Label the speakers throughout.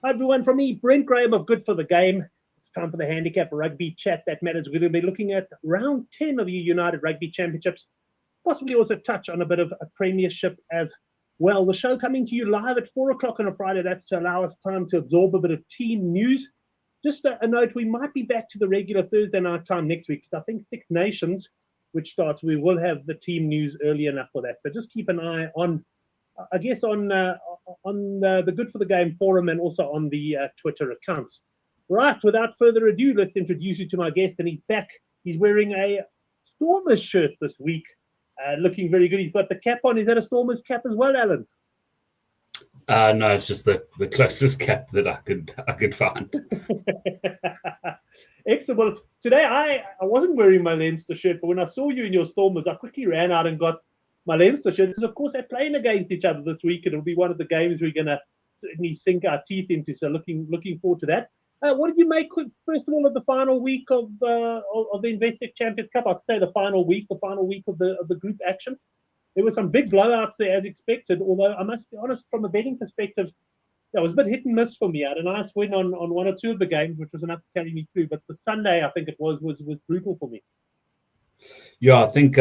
Speaker 1: Hi everyone, from me, Brent Graham of Good for the Game. It's time for the Handicap Rugby Chat that matters. We're going to be looking at round 10 of the United Rugby Championships, possibly also touch on a bit of a Premiership as well. The show coming to you live at 4 o'clock on a Friday. That's to allow us time to absorb a bit of team news. Just a note, we might be back to the regular Thursday night time next week, because I think Six Nations, which starts, we will have the team news early enough for that. So just keep an eye on, I guess, on the Good for the Game forum and also on the Twitter accounts. Right, without further ado, let's introduce you to my guest, and he's back. He's wearing a Stormers shirt this week, looking very good. He's got the cap on. Is that a Stormers cap as well, Alan?
Speaker 2: No, it's just the closest cap that I could find.
Speaker 1: Excellent. Well, today I wasn't wearing my Leinster shirt, but when I saw you in your Stormers, I quickly ran out and got my Leinster shirt, because of course they're playing against each other this week, and it'll be one of the games we're going to certainly sink our teeth into. So looking forward to that. What did you make, first of all, of the final week of the Investec Champions Cup? I'd say the final week of the group action. There were some big blowouts there as expected, although I must be honest, from a betting perspective, that was a bit hit and miss for me. I had a nice win on one or two of the games, which was enough to carry me through. But the Sunday, I think it was brutal for me.
Speaker 2: Yeah, I think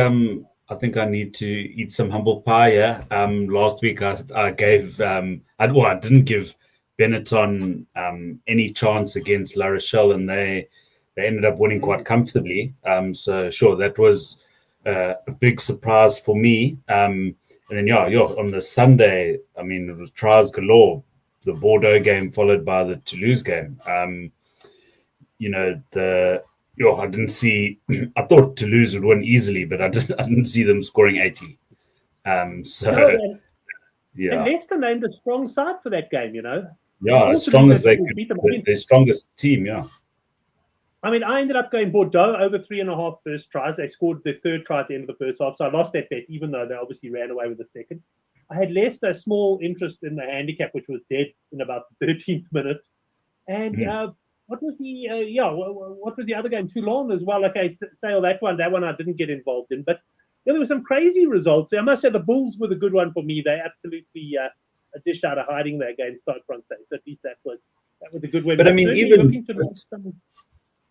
Speaker 2: I need to eat some humble pie. Yeah. Last week I gave I didn't give Benetton any chance against La Rochelle, and they ended up winning quite comfortably. So sure, that was a big surprise for me. And then on the Sunday, I mean, it was tries galore. The Bordeaux game followed by the Toulouse game. I didn't see. I thought Toulouse would win easily, but I didn't see them scoring 80. And
Speaker 1: Leicester named a strong side for that game.
Speaker 2: Yeah, as strong as they could. Their strongest team. Yeah.
Speaker 1: I mean, I ended up going Bordeaux over 3.5 first tries. They scored their third try at the end of the first half, so I lost that bet, even though they obviously ran away with the second. I had Leicester small interest in the handicap, which was dead in about the 13th minute. And what was the other game? Toulon as well. Okay, Sale, that one I didn't get involved in. But there were some crazy results. I must say the Bulls were the good one for me. They absolutely dished out of hiding there against Stade Francais. So at least that was a good win.
Speaker 2: But I mean, even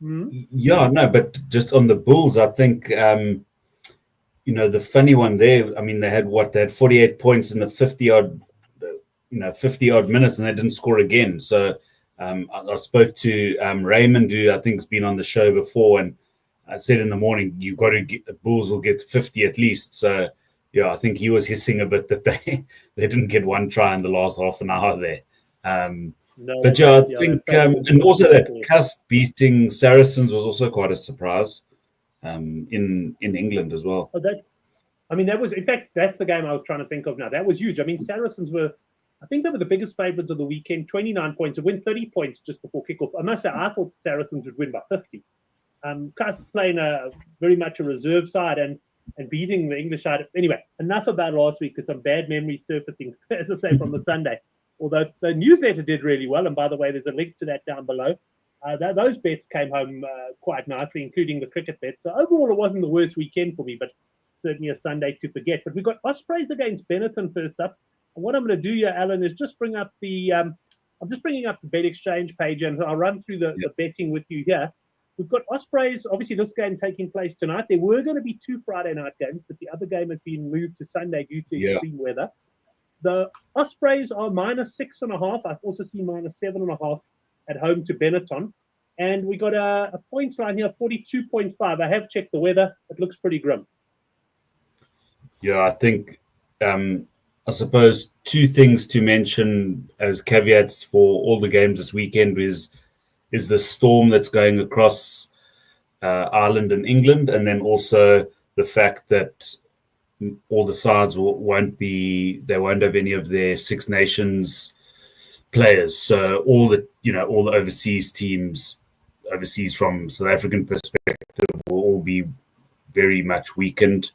Speaker 2: but just on the Bulls, I think the funny one there. I mean, they had 48 points in the 50 odd minutes, and they didn't score again. So I spoke to Raymond, who I think has been on the show before, and I said in the morning, you've got to get, the Bulls will get 50 at least. So yeah, I think he was hissing a bit that they didn't get one try in the last half an hour there. I think and also that Cusp beating Saracens was also quite a surprise in England as well.
Speaker 1: That was, in fact, that's the game I was trying to think of now. That was huge. I mean, Saracens were the biggest favourites of the weekend, 29 points, to win 30 points just before kickoff. I must say, I thought Saracens would win by 50. Cusp playing very much a reserve side and beating the English side. Anyway, enough about last week, because some bad memories surfacing, as I say, from the Sunday. Although the newsletter did really well, and by the way, there's a link to that down below. Those bets came home quite nicely, including the cricket bet. So overall, it wasn't the worst weekend for me, but certainly a Sunday to forget. But we've got Ospreys against Benetton first up. And what I'm going to do here, Alan, is just bring up I'm just bringing up the Bet Exchange page, and I'll run through the betting with you here. We've got Ospreys, obviously this game taking place tonight. There were going to be 2 Friday night games, but the other game has been moved to Sunday due to extreme weather. The Ospreys are -6.5. I've also seen -7.5 at home to Benetton. And we got a points line here, 42.5. I have checked the weather. It looks pretty grim.
Speaker 2: Yeah, I think, I suppose 2 things to mention as caveats for all the games this weekend is the storm that's going across Ireland and England, and then also the fact that all the sides won't have any of their Six Nations players. So all the overseas teams, overseas from South African perspective, will all be very much weakened.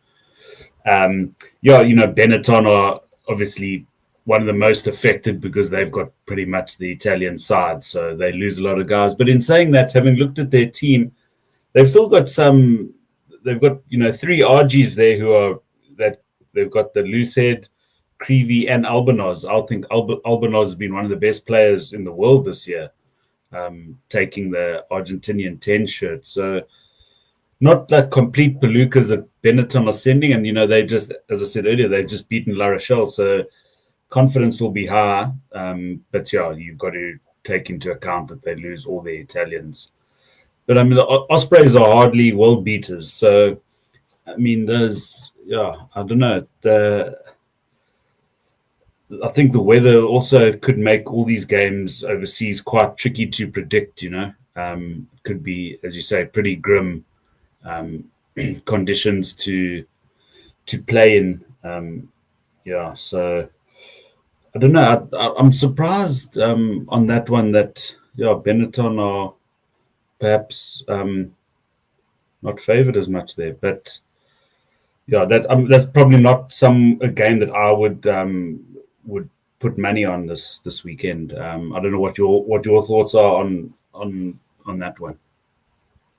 Speaker 2: Benetton are obviously one of the most affected because they've got pretty much the Italian side, so they lose a lot of guys. But in saying that, having looked at their team, they've still got some. They've got 3 RGs there who are that they've got the Loosehead, Creevy and Albanos. I think Albanos has been one of the best players in the world this year, taking the Argentinian 10 shirt. So not the complete palookas that Benetton are sending. And, they just, as I said earlier, they've just beaten La Rochelle. So confidence will be high. But, yeah, you've got to take into account that they lose all their Italians. But, I mean, the Ospreys are hardly world beaters. So, I mean, I don't know. I think the weather also could make all these games overseas quite tricky to predict, could be, as you say, pretty grim conditions to play in. So I don't know. I'm surprised on that one that, Benetton are perhaps not favoured as much there. But, that's probably not a game that I would put money on this weekend. I don't know what your thoughts are on that one.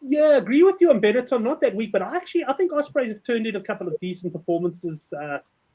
Speaker 1: Yeah, agree with you on Benetton. Not that weak, but I think Ospreys have turned in a couple of decent performances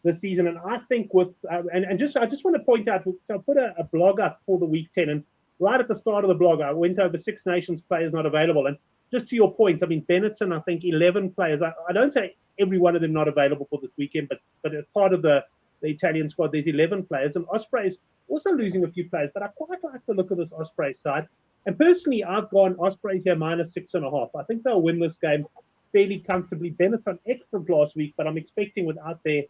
Speaker 1: this season, and I think I just want to point out, I put a blog up for the week 10, and right at the start of the blog, I went over Six Nations players not available, and just to your point, I mean Benetton, I think 11 players. I don't say every one of them not available for this weekend, but as part of the Italian squad, there's 11 players, and Ospreys also losing a few players, but I quite like the look of this Ospreys side. And personally, I've gone Ospreys here -6.5. I think they'll win this game fairly comfortably. Benetton excellent last week, but I'm expecting without their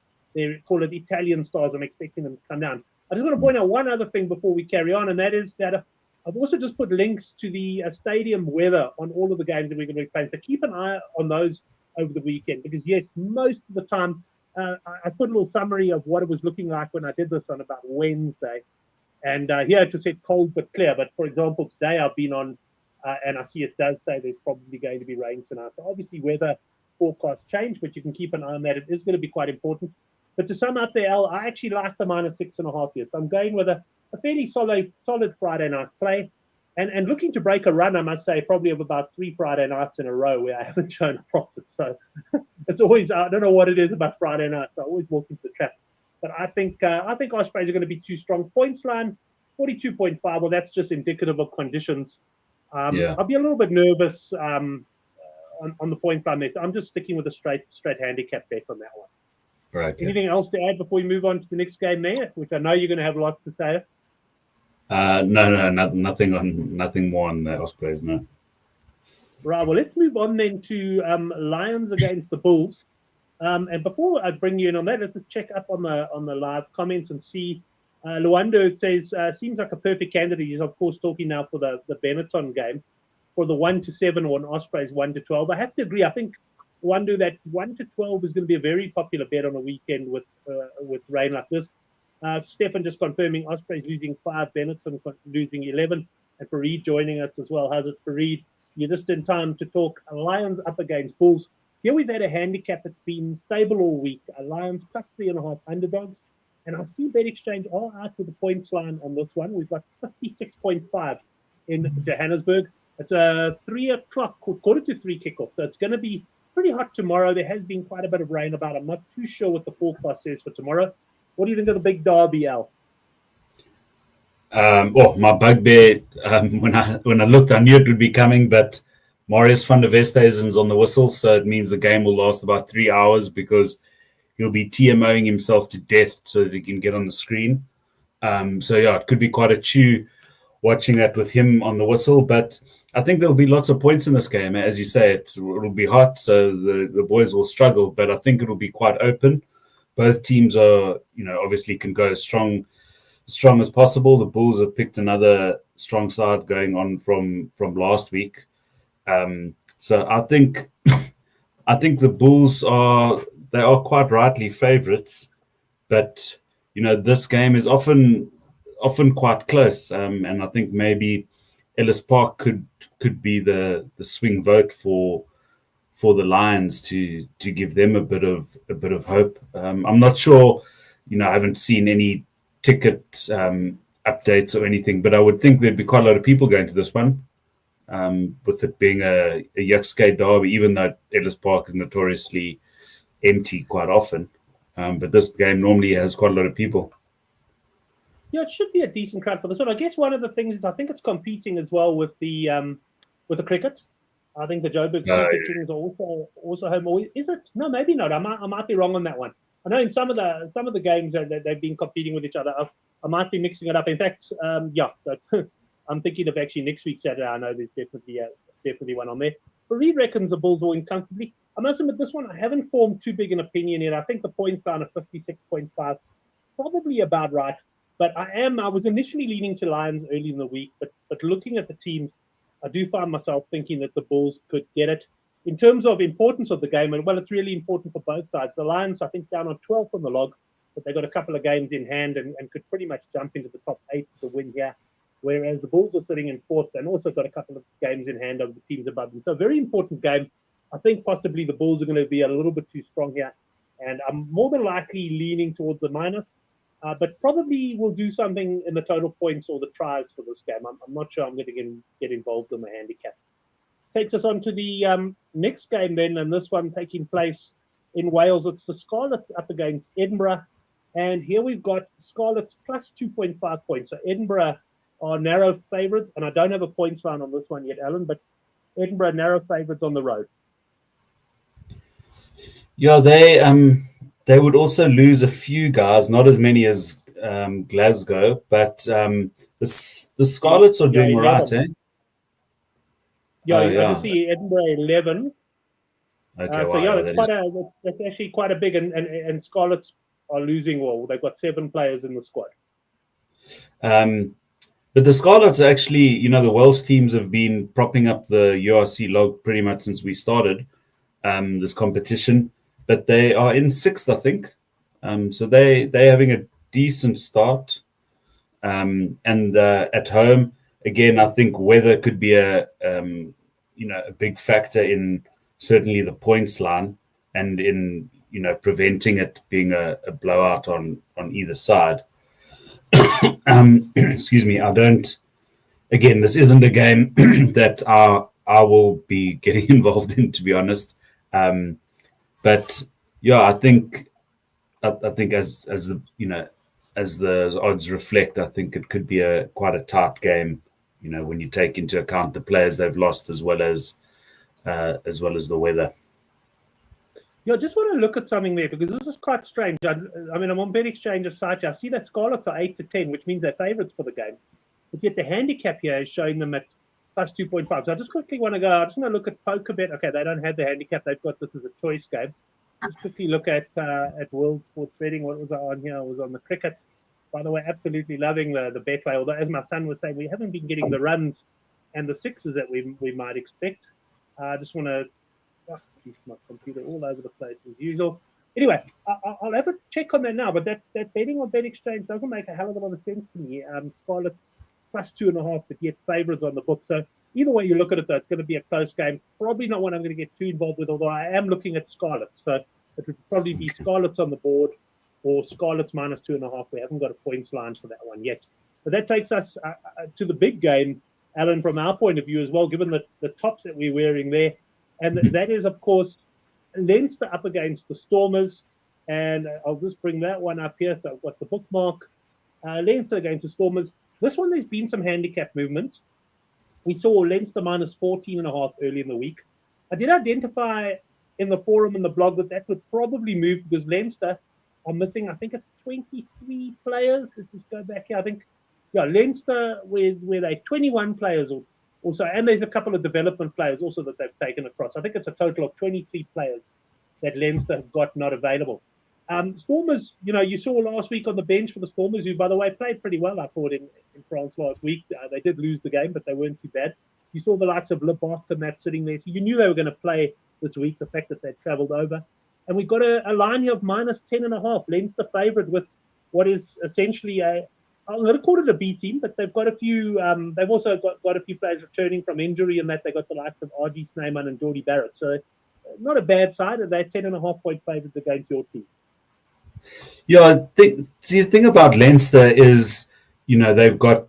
Speaker 1: call it Italian stars, I'm expecting them to come down. I just want to point out one other thing before we carry on, and that is that I've also just put links to the stadium weather on all of the games that we're going to be playing. So keep an eye on those over the weekend, because yes, most of the time, I put a little summary of what it was looking like when I did this on about Wednesday. And here it just said cold but clear. But for example, today I've been on, and I see it does say there's probably going to be rain tonight. So obviously weather forecasts change, but you can keep an eye on that. It is going to be quite important. But to sum up there, Al, I actually like the -6.5 here. So I'm going with a fairly solid Friday night play. And looking to break a run, I must say, probably of about 3 Friday nights in a row where I haven't shown a profit. So it's always, I don't know what it is about Friday nights. I always walk into the trap. But I think Ospreys are going to be too strong. Points line, 42.5. Well, that's just indicative of conditions. I'll be a little bit nervous on the point line there. So I'm just sticking with a straight handicap bet on that one.
Speaker 2: Right. Yeah.
Speaker 1: Anything else to add before we move on to the next game there, which I know you're going to have lots to say?
Speaker 2: No, nothing more on the Ospreys, no.
Speaker 1: Right, well, let's move on then to Lions against the Bulls. And before I bring you in on that, let's just check up on the live comments and see. Luando says, seems like a perfect candidate. He's, of course, talking now for the Benetton game, for the 1-7 or an Ospreys 1-12. I have to agree. I think, Luando, that 1-12 is going to be a very popular bet on a weekend with rain like this. Stefan just confirming Ospreys losing 5, Benetton losing 11, and Fareed joining us as well. How's it, Fareed? You're just in time to talk Lions up against Bulls. Here we've had a handicap that's been stable all week. Lions +3.5 underdogs. And I see BetExchange are out with the points line on this one. We've got 56.5 in Johannesburg. It's a 3 o'clock, quarter to 3 kickoff. So it's going to be pretty hot tomorrow. There has been quite a bit of rain about. I'm not too sure what the forecast says for tomorrow. What do you think of the big derby, Al?
Speaker 2: My bugbear, when I looked, I knew it would be coming, but Marius van der Westhuizen's on the whistle, so it means the game will last about 3 hours because he'll be TMOing himself to death so that he can get on the screen. It could be quite a chew watching that with him on the whistle, but I think there'll be lots of points in this game. As you say, it'll be hot, so the boys will struggle, but I think it'll be quite open. Both teams are, obviously can go as strong as possible. The Bulls have picked another strong side going on from last week. So I think the Bulls are quite rightly favourites, but this game is often quite close, and I think maybe Ellis Park could be the swing vote for the Lions to give them a bit of hope. I'm not sure, I haven't seen any ticket updates or anything, but I would think there'd be quite a lot of people going to this one, with it being a Yuckskate derby, even though Ellis Park is notoriously empty quite often. But this game normally has quite a lot of people.
Speaker 1: Yeah, it should be a decent crowd for this one. I guess one of the things is I think it's competing as well with the cricket. I think the Joburg Super Kings are also home. Or is it? No, maybe not. I might be wrong on that one. I know in some of the games that they've been competing with each other. I might be mixing it up. In fact, I'm thinking of actually next week Saturday. I know there's definitely one on there. But Reed reckons the Bulls will win comfortably. I must admit this one I haven't formed too big an opinion yet. I think the points down at 56.5 probably about right. But I was initially leaning to Lions early in the week, but looking at the teams, I do find myself thinking that the Bulls could get it. In terms of importance of the game, and well, it's really important for both sides. The Lions, I think, down on 12th on the log, but they've got a couple of games in hand and could pretty much jump into the top 8 to win here. Whereas the Bulls are sitting in 4th and also got a couple of games in hand over the teams above them. So a very important game. I think possibly the Bulls are going to be a little bit too strong here. And I'm more than likely leaning towards the minus. But probably will do something in the total points or the tries for this game. I'm not sure I'm going to get involved in the handicap. Takes us on to the next game then, and this one taking place in Wales. It's the Scarlets up against Edinburgh. And here we've got Scarlets plus 2.5 points. So Edinburgh are narrow favourites, and I don't have a points line on this one yet, Alan, but Edinburgh narrow favourites on the road.
Speaker 2: Yeah, they would also lose a few guys, not as many as Glasgow, but the Scarlets are doing all right, eh?
Speaker 1: Yeah, I see Edinburgh 11.
Speaker 2: Okay,
Speaker 1: that's actually quite a big, and Scarlets are losing. Well, they've got 7 players in the squad.
Speaker 2: But the Scarlets are actually, the Welsh teams have been propping up the URC log pretty much since we started this competition. But they are in 6th, I think. So they're having a decent start. And at home, again, I think weather could be a big factor in certainly the points line and in preventing it being a blowout on either side. Excuse me. This isn't a game that I will be getting involved in, to be honest. But yeah, I think as the odds reflect, I think it could be quite a tight game. When you take into account the players they've lost as well as the weather.
Speaker 1: Yeah, I just want to look at something there because this is quite strange. I'm on BetExchange's site. I see that Scarlets are 8 to 10, which means they're favourites for the game. But yet the handicap here is showing them at plus 2.5. So I just quickly want to look at PokerBet. Okay, they don't have the handicap. They've got this as a choice game. Just quickly look at World Sports Betting. What was I on here? I was on the cricket. By the way, absolutely loving the Betway. Although, as my son was saying, we haven't been getting the runs and the sixes that we might expect. I just want to keep my computer all over the place as usual. Anyway, I'll have a check on that now. But that betting on BetExchange doesn't make a hell of a lot of sense to me. Scarlet plus 2.5, but yet favourites on the book. So either way you look at it, though, it's going to be a close game. Probably not one I'm going to get too involved with, although I am looking at Scarlets. So it would probably be Scarlets on the board or Scarlets minus 2.5. We haven't got a points line for that one yet. But that takes us to the big game, Alan, from our point of view as well, given the tops that we're wearing there. And that is, of course, Leinster up against the Stormers. And I'll just bring that one up here. So I've got the bookmark. Leinster against the Stormers. This one, there's been some handicap movement. We saw Leinster minus 14.5 early in the week. I did identify in the forum and the blog that would probably move because Leinster are missing, I think it's 23 players. Let's just go back here. I think, Leinster with 21 players or so, and there's a couple of development players also that they've taken across. I think it's a total of 23 players that Leinster have got not available. Stormers, you saw last week on the bench for the Stormers, who, by the way, played pretty well, I thought, in France last week. They did lose the game, but they weren't too bad. You saw the likes of Le Bach and that sitting there. So you knew they were going to play this week, the fact that they travelled over. And we've got a line here of minus 10.5. Leinster favourite with what is essentially I'm going to call it a B team, but they've got a few, they've also got a few players returning from injury, and that they got the likes of R.G. Snyman and Geordie Barrett. So not a bad side, and they're 10.5 point favourites against your team.
Speaker 2: Yeah, the thing about Leinster is, they've got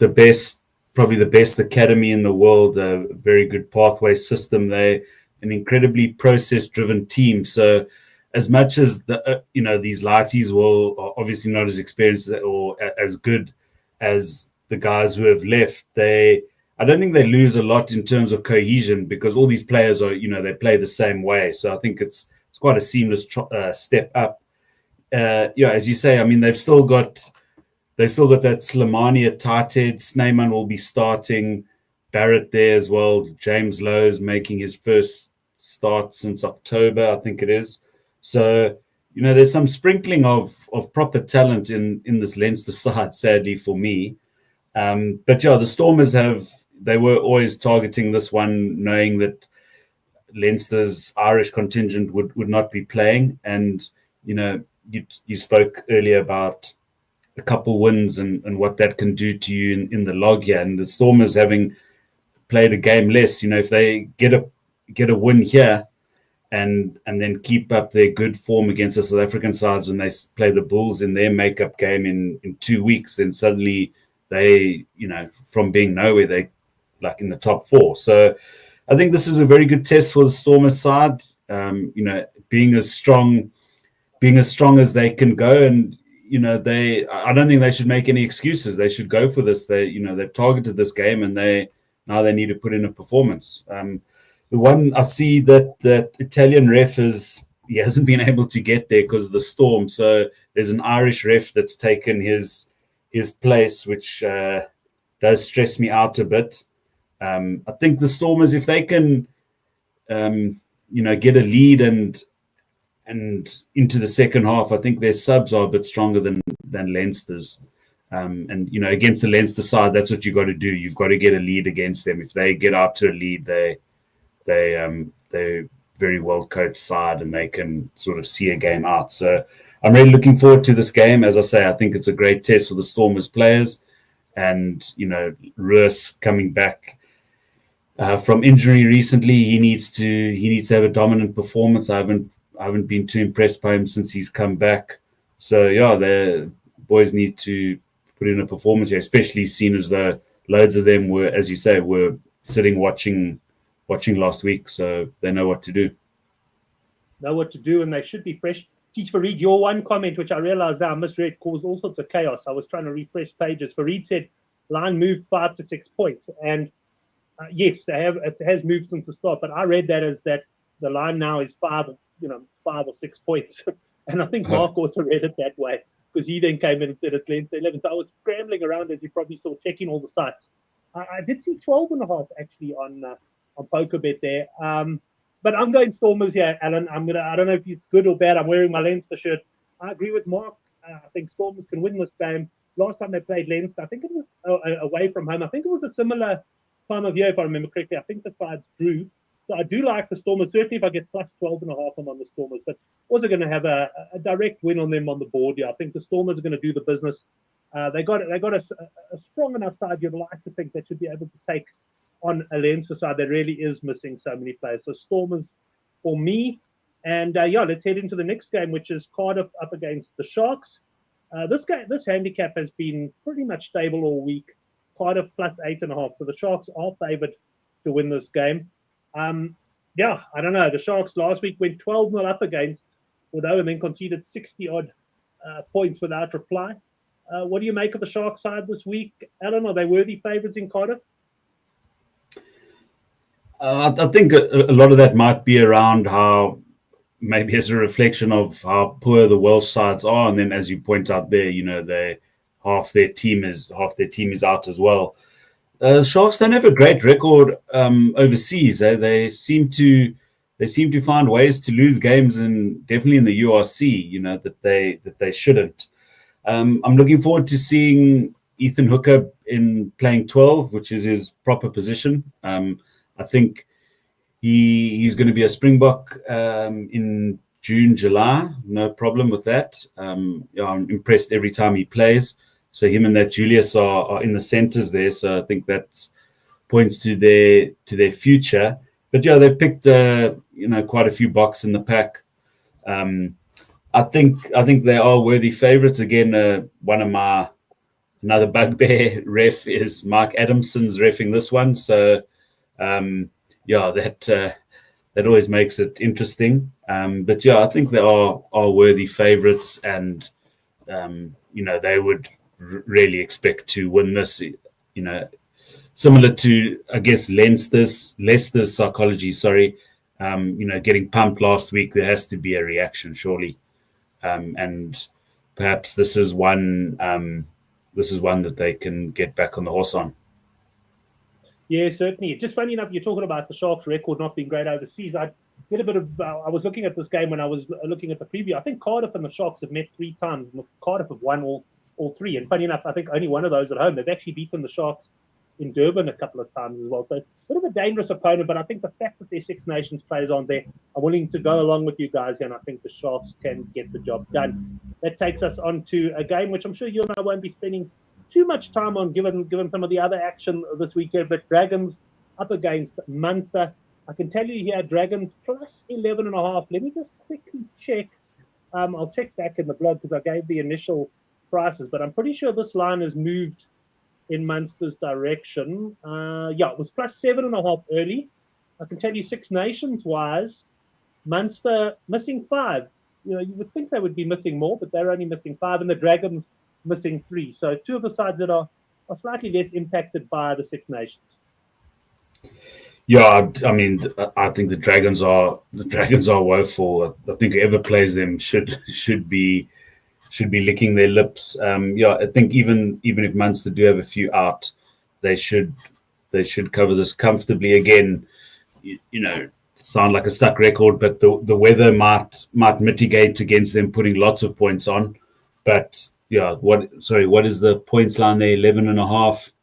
Speaker 2: probably the best academy in the world, a very good pathway system. They're an incredibly process-driven team. So as much as these lighties are obviously not as experienced or as good as the guys who have left, I don't think they lose a lot in terms of cohesion, because all these players are, they play the same way. So I think it's quite a seamless step up. As you say, I mean, they've still got that Slimani at tight head. Snyman will be starting. Barrett there as well. James Lowe's making his first start since October, I think it is. So, there's some sprinkling of proper talent in this Leinster side, sadly for me. But the Stormers they were always targeting this one, knowing that Leinster's Irish contingent would not be playing. And, you spoke earlier about a couple wins and what that can do to you in the log here. And the Stormers having played a game less, if they get a win here and then keep up their good form against the South African sides when they play the Bulls in their makeup game in 2 weeks, then suddenly they, from being nowhere, they like in the top 4. So I think this is a very good test for the Stormers side, being as strong as they can go. And, I don't think they should make any excuses. They should go for this. They've targeted this game, and now they need to put in a performance. The one I see that Italian ref he hasn't been able to get there because of the storm. So there's an Irish ref that's taken his place, which does stress me out a bit. I think the Stormers, if they can, get a lead and into the second half, I think their subs are a bit stronger than Leinster's. And against the Leinster side, that's what you've got to do. You've got to get a lead against them. If they get out to a lead, they're very well coached side, and they can sort of see a game out. So I'm really looking forward to this game. As I say, I think it's a great test for the Stormers players, and Roos coming back from injury recently, he needs to have a dominant performance. I haven't been too impressed by him since he's come back. So the boys need to put in a performance here, especially seen as though loads of them were, as you say, were sitting watching last week, so they know what to do. And
Speaker 1: they should be fresh. Teach Farid, your one comment, which I realized now I misread, caused all sorts of chaos. I was trying to refresh pages. Farid said line moved 5 to 6 points, and yes, it has moved since the start. But I read that as that the line now is 5 or 6 points, and I think Mark also read it that way, because he then came in and said it's Leinster 11. So I was scrambling around, as you probably saw, checking all the sites. I did see 12.5 actually on PokerBet there. But I'm going Stormers here, Alan. I don't know if it's good or bad. I'm wearing my Leinster shirt. I agree with Mark. I think Stormers can win this game. Last time they played Leinster, I think it was away from home. I think it was a similar time of year, if I remember correctly. I think the sides drew. So I do like the Stormers. Certainly if I get plus 12.5, I'm on the Stormers. But also going to have a direct win on them on the board. Yeah, I think the Stormers are going to do the business. They got a strong enough side. You'd like to think they should be able to take on a Leinster side that really is missing so many players. So Stormers for me. And let's head into the next game, which is Cardiff up against the Sharks. This handicap has been pretty much stable all week. Cardiff plus 8.5. So the Sharks are favoured to win this game. I don't know. The Sharks last week went 12-0 up against Bordeaux and then conceded 60-odd points without reply. What do you make of the Sharks side this week, Alan? Are they worthy favourites in Cardiff?
Speaker 2: I think a lot of that might be around how, maybe as a reflection of how poor the Welsh sides are, and then as you point out there, half their team is out as well. Sharks don't have a great record overseas. They seem to find ways to lose games, and definitely in the URC, that they shouldn't. I'm looking forward to seeing Ethan Hooker in playing 12, which is his proper position. I think he's going to be a Springbok in June, July. No problem with that. I'm impressed every time he plays. So him and that Julius are in the centres there. So I think that points to their future. But they've picked quite a few bucks in the pack. I think they are worthy favourites. Again, another bugbear ref is Mark Adamson's reffing this one. So that always makes it interesting. But yeah, I think they are worthy favourites, and they would really expect to win this. Similar to, I guess, Leicester's psychology. Sorry, getting pumped last week, there has to be a reaction, surely, and perhaps this is one that they can get back on the horse on.
Speaker 1: Yeah, certainly. Just funny enough, you're talking about the Sharks' record not being great overseas. I was looking at this game when I was looking at the preview. I think Cardiff and the Sharks have met 3 times, and Cardiff have won all 3. And funny enough, I think only one of those at home. They've actually beaten the Sharks in Durban a couple of times as well. So a bit of a dangerous opponent, but I think the fact that their Six Nations players aren't there, I'm willing to go along with you guys here, and I think the Sharks can get the job done. That takes us on to a game which I'm sure you and I won't be spending too much time on, given some of the other action this weekend. But Dragons up against Munster. I can tell you here, Dragons plus 11.5. Let me just quickly check. I'll check back in the blog because I gave the initial prices, but I'm pretty sure this line has moved in Munster's direction. It was plus 7.5 early. I can tell you Six Nations wise, Munster missing 5. You would think they would be missing more, but they're only missing 5, and the Dragons missing 3. So 2 of the sides that are slightly less impacted by the Six Nations.
Speaker 2: Yeah, I mean, I think the Dragons are woeful. I think whoever plays them should be licking their lips. I think even if Munster do have a few out, they should cover this comfortably. Again, sound like a stuck record, but the weather might mitigate against them putting lots of points on. But yeah, what is the points line there? 11.5.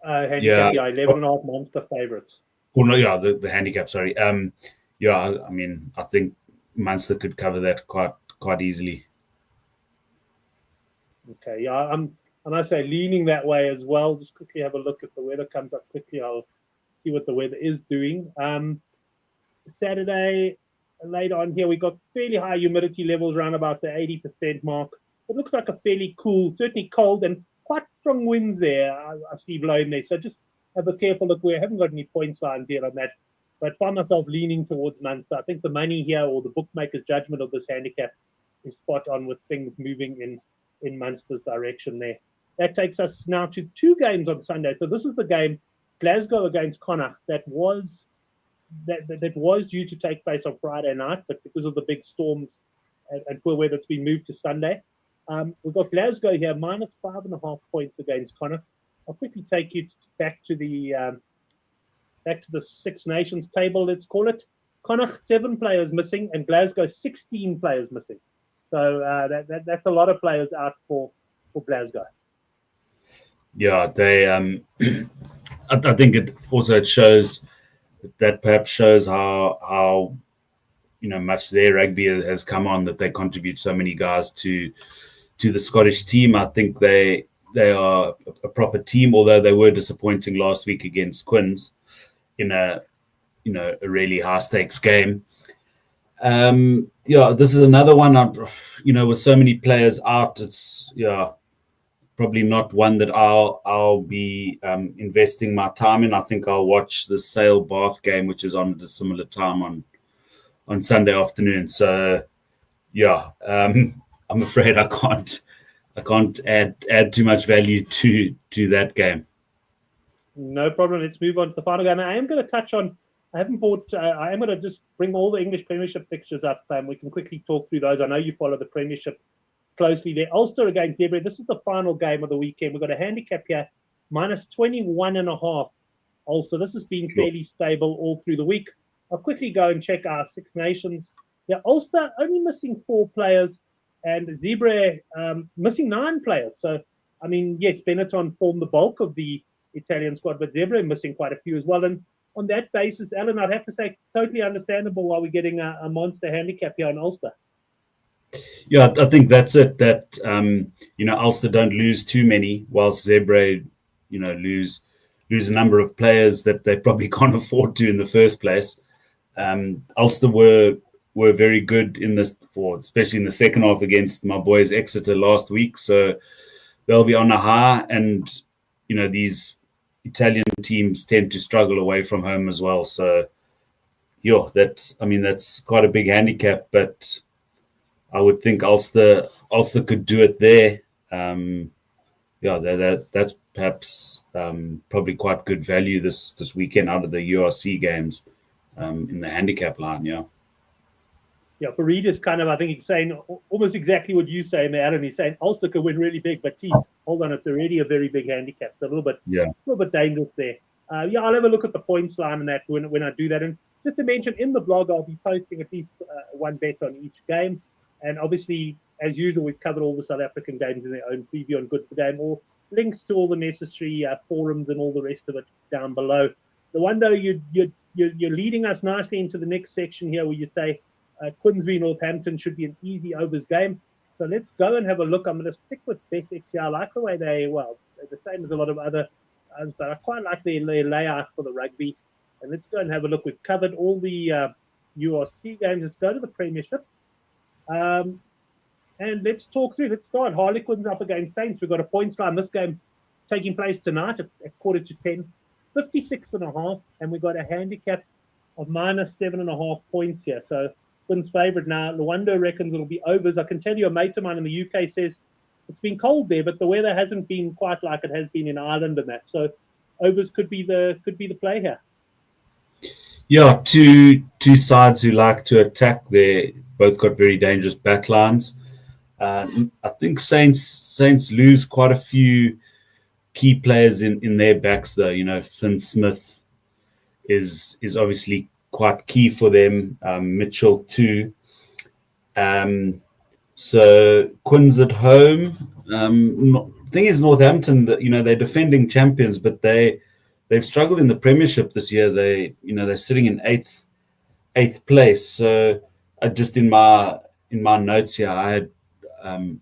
Speaker 1: Handicap, 11.5 Munster favourites.
Speaker 2: Well, no, yeah, the handicap. Sorry. I mean, I think Munster could cover that quite easily.
Speaker 1: Okay, yeah, I must say leaning that way as well. Just quickly have a look if the weather comes up quickly. I'll see what the weather is doing. Saturday, later on here, we got fairly high humidity levels around about the 80% mark. It looks like a fairly cool, certainly cold, and quite strong winds there. I see blowing there. So just have a careful look. We haven't got any points lines here on that, but find myself leaning towards Munster. I think the money here, or the bookmaker's judgment of this handicap, is spot on with things moving in Munster's direction there. That takes us now to 2 games on Sunday. So this is the game, Glasgow against Connacht, that was due to take place on Friday night, but because of the big storms and poor weather, it's been moved to Sunday. We've got Glasgow here, minus 5.5 points against Connacht. I'll quickly take you back to the Six Nations table, let's call it. Connacht 7 players missing, and Glasgow 16 players missing. So that's a lot of players out for Glasgow.
Speaker 2: Yeah, they. I think it also shows how much their rugby has come on, that they contribute so many guys to the Scottish team. I think they are a proper team, although they were disappointing last week against Quins in a really high stakes game. This is another one. With so many players out, it's probably not one that I'll be investing my time in. I think I'll watch the Sale Bath game, which is on at a similar time on Sunday afternoon. So I'm afraid I can't add too much value to that game.
Speaker 1: No problem. Let's move on to the final game. I am going to touch on. I am going to just bring all the English Premiership fixtures up. We can quickly talk through those. I know you follow the Premiership closely there. Ulster against Zebra. This is the final game of the weekend. We've got a handicap here, minus 21.5. Ulster. This has been fairly stable all through the week. I'll quickly go and check our Six Nations. Yeah, Ulster only missing 4 players, and Zebra missing 9 players. So, I mean, yes, Benetton formed the bulk of the Italian squad, but Zebra missing quite a few as well. And on that basis, Alan, I'd have to say totally understandable why we're getting a monster handicap here on Ulster.
Speaker 2: Yeah, I think that's it. That Ulster don't lose too many, whilst Zebra, lose a number of players that they probably can't afford to in the first place. Ulster were very good especially in the second half against my boys Exeter last week. So they'll be on a high, and these Italian teams tend to struggle away from home as well. So that's quite a big handicap, but I would think Ulster could do it there. That's perhaps probably quite good value this weekend out of the URC games in the handicap line.
Speaker 1: Yeah, for readers, I think he's saying almost exactly what you say, Adam. He's saying Ulster could win really big, but geez, hold on, it's already a very big handicap. It's a little bit dangerous there. I'll have a look at the points line and that when I do that. And just to mention, in the blog, I'll be posting at least one bet on each game. And obviously, as usual, we've covered all the South African games in their own preview on Good for Game, or links to all the necessary forums and all the rest of it down below. The one, though, you're leading us nicely into the next section here where you say Queensbury Northampton should be an easy overs game. So let's go and have a look. I'm going to stick with BetX here. I like the way they're the same as a lot of others, but I quite like their layout for the rugby. And let's go and have a look. We've covered all the URC games. Let's go to the Premiership. And let's talk through. Let's start. Harlequins up against Saints. We've got a points line. This game taking place tonight at 10:15, 56.5, and we've got a handicap of -7.5 points here. So Quinn's favourite now. Luando reckons it'll be overs. I can tell you a mate of mine in the UK says it's been cold there, but the weather hasn't been quite like it has been in Ireland and that. So overs could be the play here.
Speaker 2: Yeah, two sides who like to attack there. Both got very dangerous backlines. I think Saints lose quite a few key players in their backs, though. Finn Smith is obviously quite key for them. Mitchell too. So Quinn's at home. The thing is, Northampton, they're defending champions, but they've struggled in the Premiership this year. They're sitting in eighth place. So just in my notes here, I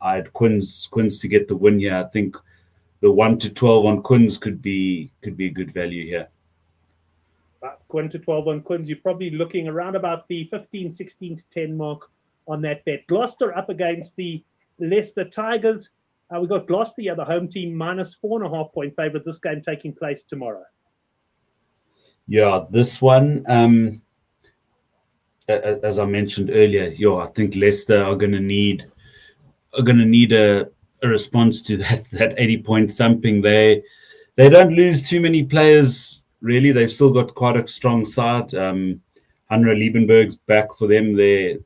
Speaker 2: had Quinn's to get the win here. I think the 1-12 on Quinn's could be a good value here.
Speaker 1: Quinn to 12 on Quinns, you're probably looking around about the 15, 16 to 10 mark on that bet. Gloucester up against the Leicester Tigers. We've got Gloucester, the home team, -4.5 point favourite. This game taking place tomorrow.
Speaker 2: Yeah, this one, as I mentioned earlier, I think Leicester are going to need a response to that 80-point thumping. They don't lose too many players. Really, they've still got quite a strong side. Hanra Liebenberg's back for them. Their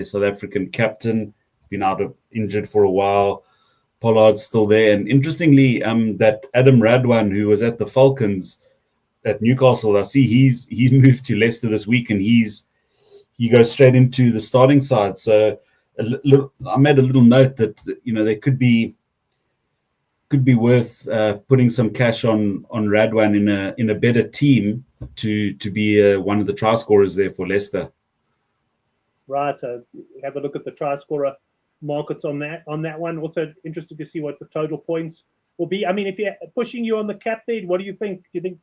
Speaker 2: South African captain. He's been injured for a while. Pollard's still there. And interestingly, that Adam Radwan, who was at the Falcons at Newcastle, I see he's moved to Leicester this week, and he goes straight into the starting side. So I made a little note that they could be worth putting some cash on Radwan in a better team to be one of the try scorers there for Leicester.
Speaker 1: Right. Have a look at the try scorer markets on that one. Also interested to see what the total points will be. I mean, if you're pushing you on the cap there, what do you think? Do you think?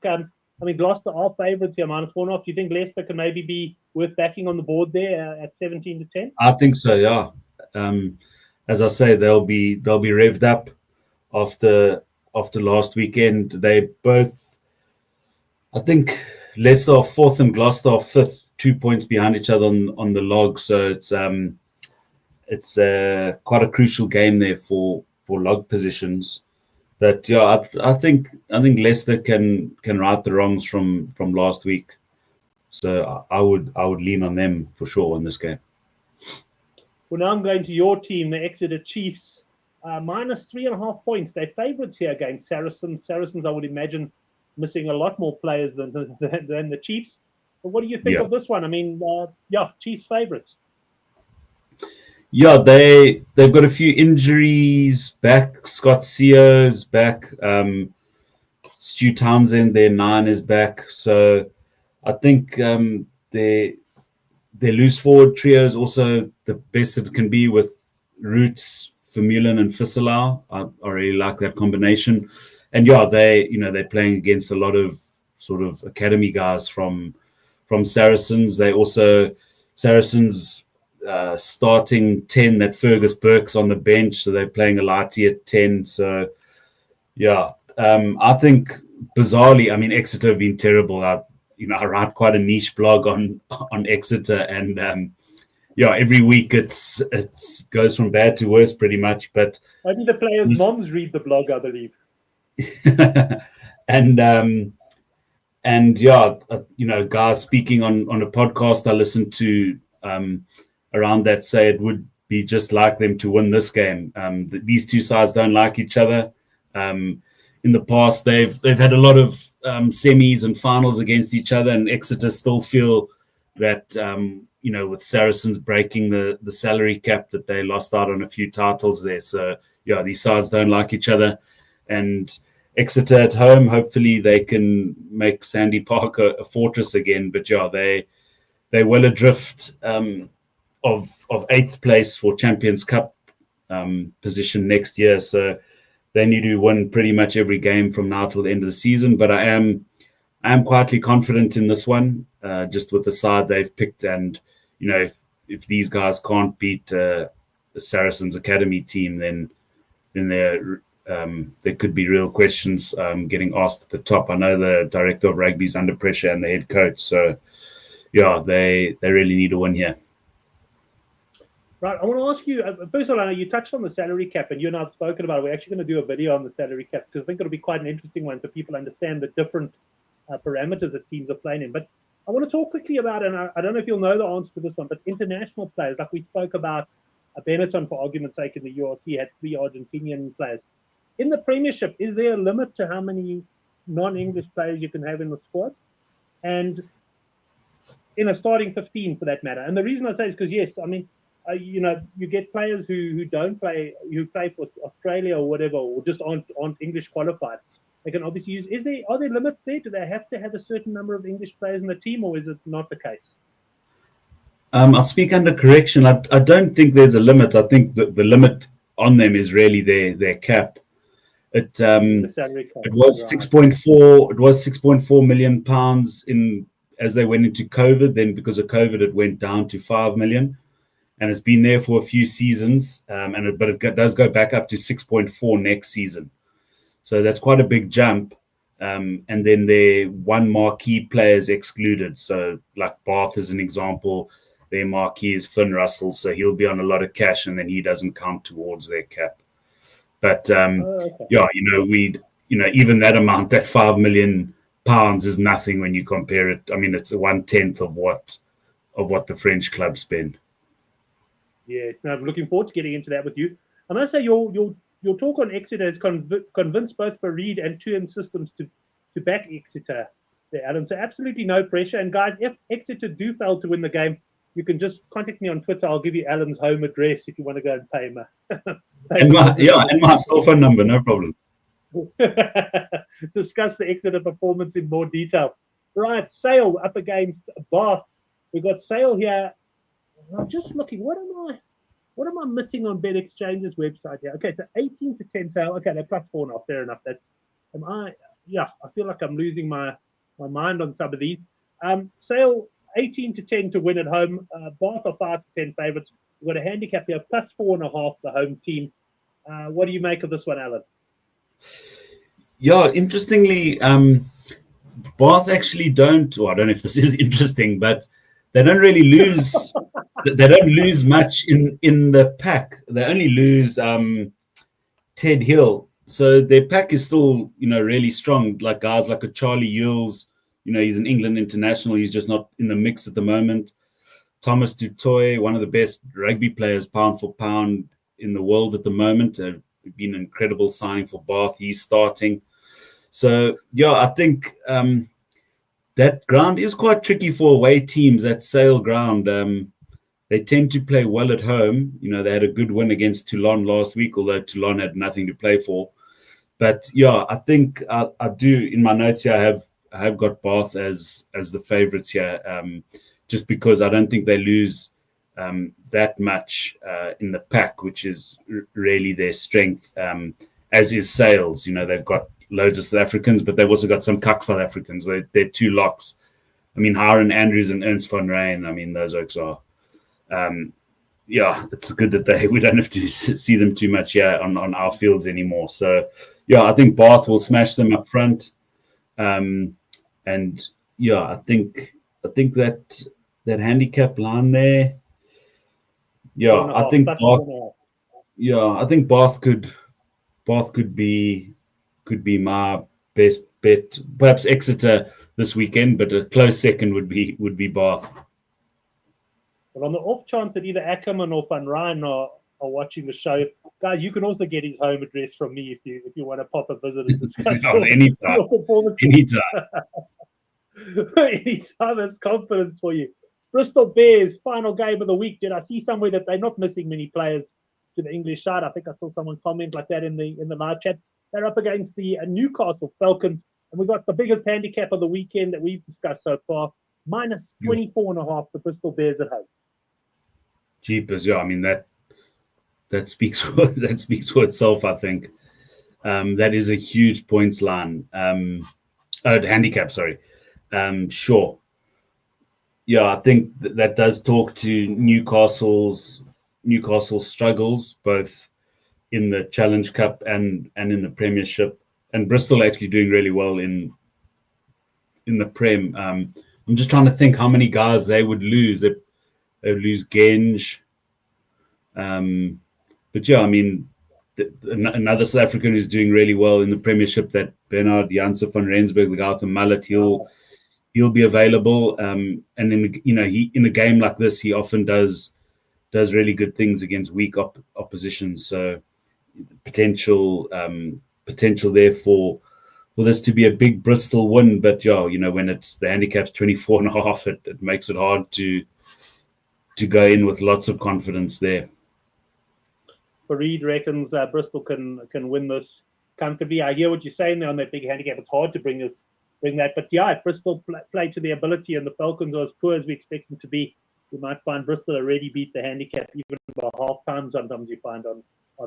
Speaker 1: Gloucester are favourites here, -4.5. Do you think Leicester can maybe be worth backing on the board there at 17 to 10?
Speaker 2: I think so. Yeah. As I say, they'll be revved up after last weekend. They both, I think, Leicester are 4th and Gloucester are 5th, 2 points behind each other on the log. So it's quite a crucial game there for log positions. But yeah, I think Leicester can right the wrongs from last week. So I would lean on them for sure in this game.
Speaker 1: Well, now I'm going to your team, the Exeter Chiefs. -3.5 points. They're favourites here against Saracens. Saracens, I would imagine, missing a lot more players than the Chiefs. But what do you think of this one? I mean, Chiefs favourites.
Speaker 2: Yeah, they've got a few injuries back. Scott Seo's back. Stu Townsend, their 9 is back. So I think their loose forward trio is also the best it can be with Roots, Vermeulen, and Fisselau. I really like that combination. And they're playing against a lot of sort of academy guys from Saracens. Saracens starting 10, that Fergus Burke's on the bench, so they're playing a lighty at 10. So I think bizarrely, Exeter have been terrible. I write quite a niche blog on Exeter, and every week it goes from bad to worse pretty much. But
Speaker 1: only the players' moms read the blog, I believe.
Speaker 2: and guys speaking on a podcast I listened to around that say it would be just like them to win this game. These two sides don't like each other. In the past, they've had a lot of semis and finals against each other, and Exeter still feel that with Saracens breaking the salary cap, that they lost out on a few titles there. So these sides don't like each other, and Exeter at home, hopefully they can make Sandy Park a fortress again. But they're well adrift of 8th place for Champions Cup position next year. So they need to win pretty much every game from now till the end of the season. But I am quietly confident in this one, just with the side they've picked. And if these guys can't beat the Saracens Academy team, then there could be real questions getting asked at the top. I know the director of rugby is under pressure and the head coach. So they really need a win here.
Speaker 1: Right, I want to ask you, first of all, I know you touched on the salary cap, and you and I have spoken about it. We're actually going to do a video on the salary cap, because I think it'll be quite an interesting one so people understand the different parameters that teams are playing in. But I want to talk quickly about, and I don't know if you'll know the answer to this one, but international players, like we spoke about, Benetton, for argument's sake, in the URC had 3 Argentinian players. In the Premiership, is there a limit to how many non-English players you can have in the squad? And in a starting 15, for that matter. And the reason I say is because, yes, I mean, you get players who don't play, who play for Australia or whatever, or just aren't English qualified. They can obviously use. Are there limits there? Do they have to have a certain number of English players in the team, or is it not the case?
Speaker 2: I'll speak under correction. I don't think there's a limit. I think the limit on them is really their cap. It was 6.4. It was 6.4 million pounds as they went into COVID. Then because of COVID, it went down to 5 million. And it's been there for a few seasons, but it does go back up to 6.4 next season. So that's quite a big jump. And then their one marquee player is excluded. So like Bath as an example, their marquee is Finn Russell. So he'll be on a lot of cash, and then he doesn't count towards their cap. But even that amount, that 5 million pounds is nothing when you compare it. I mean, it's 1/10 of what the French clubs spend.
Speaker 1: Yes, no, I'm looking forward to getting into that with you. I must say your talk on Exeter has convinced both Farid and 2M Systems to back Exeter there, Alan. So absolutely no pressure. And guys, if Exeter do fail to win the game, you can just contact me on Twitter. I'll give you Alan's home address if you want to go and pay him.
Speaker 2: and my cell phone number, no problem.
Speaker 1: Discuss the Exeter performance in more detail. Right, Sale up against Bath. We've got Sale here. I'm just looking. What am I missing on Bet Exchange's website here? Okay, so 18 to 10 Sale. Okay, they're +4 now. Fair enough. I feel like I'm losing my mind on some of these. Sale 18 to 10 to win at home. Bath are 5 to 10 favourites. We've got a handicap here, +4.5 the home team. What do you make of this one, Alan?
Speaker 2: Yeah, interestingly, Bath actually don't. Well, I don't know if this is interesting, but they don't really lose. They don't lose much in the pack. They only lose Ted Hill. So their pack is still, really strong. Like guys like a Charlie Yules, he's an England international. He's just not in the mix at the moment. Thomas du Toit, one of the best rugby players, pound for pound, in the world at the moment. Been an incredible signing for Bath. He's starting. So, I think that ground is quite tricky for away teams, that Sale ground. They tend to play well at home. They had a good win against Toulon last week, although Toulon had nothing to play for. But, I think I do, in my notes here, I have got Bath as the favourites here, just because I don't think they lose that much in the pack, which is really their strength, as is Sales. They've got loads of South Africans, but they've also got some cuck South Africans. They're 2 locks. I mean, Hiron Andrews and Ernst van Rijn, I mean, those oaks are... it's good that we don't have to see them too much on our fields anymore. So, I think Bath will smash them up front. And, yeah, I think that handicap line there. Yeah, I think Bath. Yeah, I think Bath could be my best bet. Perhaps Exeter this weekend, but a close second would be Bath.
Speaker 1: But on the off chance that either Ackerman or Van Rijn are watching the show, guys, you can also get his home address from me if you want to pop a visit and discuss
Speaker 2: anytime.
Speaker 1: Anytime, it's confidence for you. Bristol Bears, final game of the week. Did I see somewhere that they're not missing many players to the English side? I think I saw someone comment like that in the live chat. They're up against the Newcastle Falcons, and we got the biggest handicap of the weekend that we've discussed so far, minus 24.5 the Bristol Bears at home.
Speaker 2: Jeepers, yeah. I mean that speaks for itself. I think that is a huge points line. Handicap, sorry. Sure. Yeah, I think that does talk to Newcastle's struggles, both in the Challenge Cup and in the Premiership, and Bristol actually doing really well in the Prem. I'm just trying to think how many guys they would lose. They would lose Genge. But yeah, I mean, another South African who's doing really well in the Premiership, that Bernard Janse van Rensburg, the guy with the mullet, he'll be available. And in a game like this, he often does really good things against weak opposition. So potential there for this to be a big Bristol win. But yeah, when it's the handicap's 24.5, it makes it hard to go in with lots of confidence there.
Speaker 1: Fareed reckons Bristol can win this comfortably. I hear what you're saying there on that big handicap. It's hard to bring that, but yeah, if Bristol play to their ability and the Falcons are as poor as we expect them to be, we might find Bristol already beat the handicap even by half time. Sometimes you find on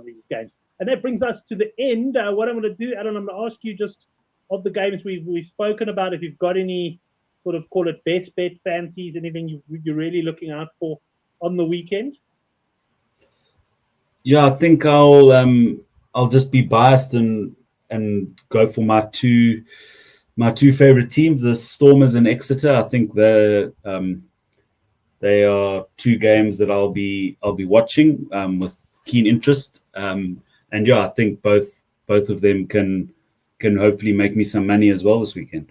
Speaker 1: these games, and that brings us to the end. What I'm going to do, Alan, I'm going to ask you just of the games we've spoken about, if you've got any sort of, call it best bet fancies, anything you're really looking out for on the weekend.
Speaker 2: Yeah, I think I'll just be biased and go for my two favorite teams, the Stormers and Exeter. I think they are two games that I'll be watching with keen interest. And yeah, I think both of them can hopefully make me some money as well this weekend.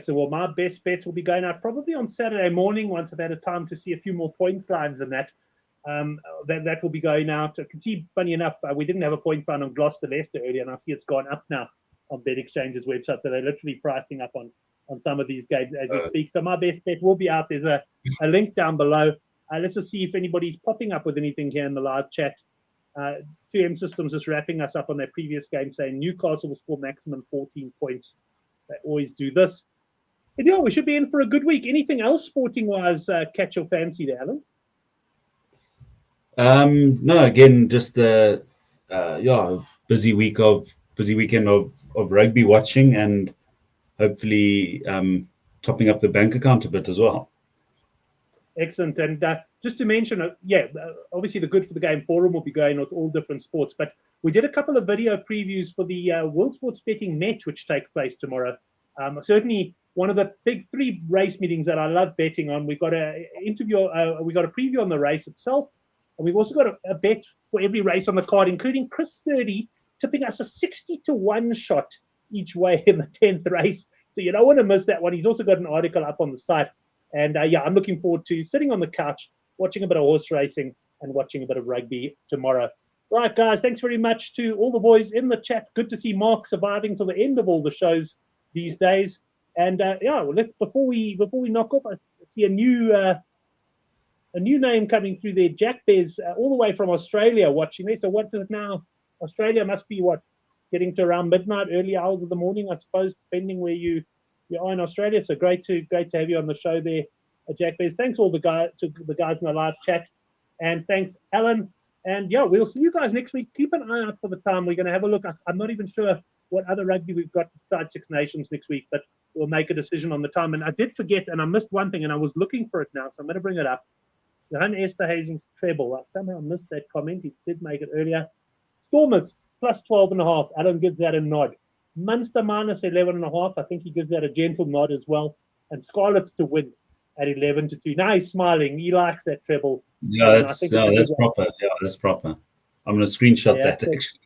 Speaker 1: So, well, my best bets will be going out probably on Saturday morning once I've had a time to see a few more points lines than that. That will be going out. I can see, funny enough, we didn't have a point line on Gloucester Leicester earlier, and I see it's gone up now on Bet Exchange's website. So they're literally pricing up on some of these games as we speak. So my best bet will be out. There's a link down below. Let's just see if anybody's popping up with anything here in the live chat. 2M Systems is wrapping us up on their previous game, saying Newcastle will score maximum 14 points. They always do this. And yeah, we should be in for a good week. Anything else sporting-wise catch your fancy there, Alan?
Speaker 2: No, again, just the busy weekend of rugby watching, and hopefully topping up the bank account a bit as well.
Speaker 1: Excellent. And just to mention, obviously the Good for the Game forum will be going with all different sports, but we did a couple of video previews for the World Sports Betting Net, which takes place tomorrow. Certainly one of the big 3 race meetings that I love betting on. We've got a preview on the race itself. And we've also got a bet for every race on the card, including Chris Sturdy tipping us a 60-1 shot each way in the 10th race. So you don't want to miss that one. He's also got an article up on the site. And I'm looking forward to sitting on the couch, watching a bit of horse racing and watching a bit of rugby tomorrow. Right, guys, thanks very much to all the boys in the chat. Good to see Mark surviving till the end of all the shows these days. And before we knock off, I see a new name coming through there. Jack Bears, all the way from Australia, watching this. So what is it now? Australia must be getting to around midnight, early hours of the morning, I suppose, depending where you are in Australia. So great to have you on the show there, Jack Bears. Thanks all to the guys in the live chat, and thanks Alan. And yeah, we'll see you guys next week. Keep an eye out for the time. We're going to have a look. I'm not even sure what other rugby we've got besides Six Nations next week, but we'll make a decision on the time. And I did forget, and I missed one thing, and I was looking for it now, so I'm going to bring it up. Johan Esterhuizen's treble. I somehow missed that comment. He did make it earlier. Stormers plus 12.5. Alan gives that a nod. Munster minus 11.5. I think he gives that a gentle nod as well. And Scarlets to win at 11-2. Now he's smiling. He likes that treble.
Speaker 2: Yeah,
Speaker 1: And I
Speaker 2: that's
Speaker 1: think it's a
Speaker 2: that's
Speaker 1: good one.
Speaker 2: proper. Yeah, that's proper. I'm going to screenshot
Speaker 1: Yeah,
Speaker 2: that
Speaker 1: so-
Speaker 2: actually.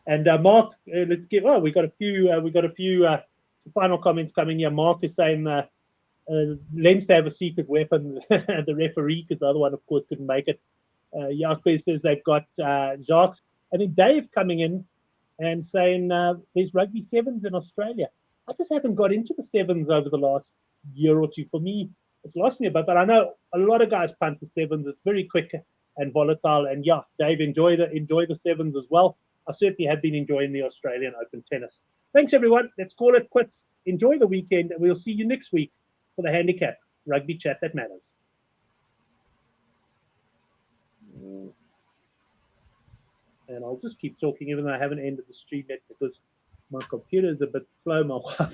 Speaker 1: And Mark, let's get. Oh, we got a few final comments coming here. Mark is saying Leinster have a secret weapon, the referee, because the other one, of course, couldn't make it. Jacques says they've got Jacques, and then Dave coming in and saying there's rugby sevens in Australia. I just haven't got into the sevens over the last year or two. For me, it's lost me a bit, but I know a lot of guys punt the sevens. It's very quick and volatile. And yeah, Dave, enjoy the sevens as well. I certainly have been enjoying the Australian Open tennis. Thanks, everyone. Let's call it quits. Enjoy the weekend, and we'll see you next week for the Handicap Rugby Chat That Matters. And I'll just keep talking, even though I haven't ended the stream yet because my computer is a bit slow. My wife